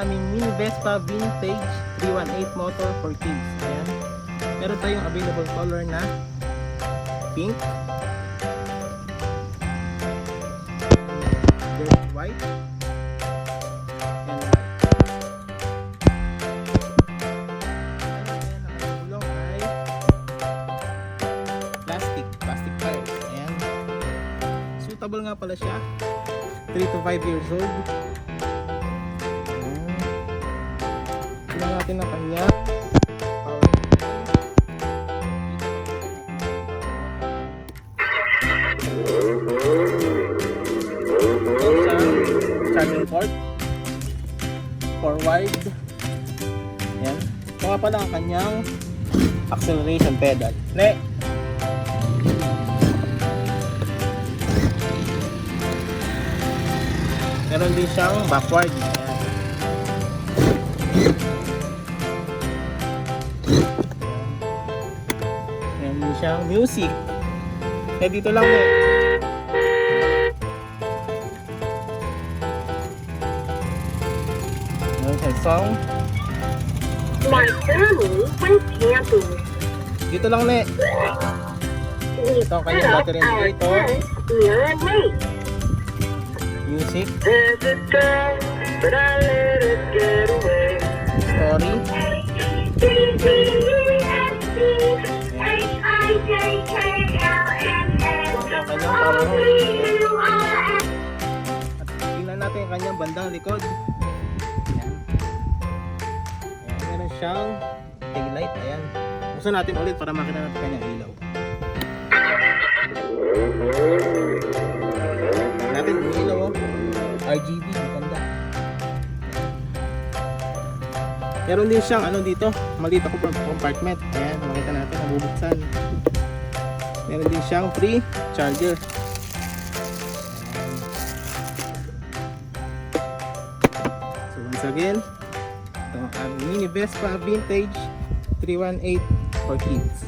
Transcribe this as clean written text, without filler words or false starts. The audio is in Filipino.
aming Mini Vespa Vintage 318 motor for kids. Ayan. Meron tayong available color na pink, dirt white, and white. Ayan, ang gulong ay plastic tires. Ayan. Suitable nga pala siya 3 to 5 years old. Tingnan natin ang kanya charging port, forward. Ayan. Ito nga pala ang kanyang acceleration pedal. Meron din siyang backward. Meron din siyang music. Dito lang meron siyang song. My family went camping. Dito lang We Ito ang set kanyang up battery our indicator. tent near a lake. Music. There's a girl, but I let it get away. Story. At tingnan natin yung kanyang bandang likod. Ayan. Ayan, meron siyang taillight. Ayan. Buksan natin ulit para makita natin kanyang ilaw. Natin yung ilaw, oh. RGB, maganda. Meron din siyang dito, maliit ako compartment. Ayan, makita natin, nabubuksan. Meron din siyang free charger. So once again, ito ang Mini Vespa Vintage 318 for kids.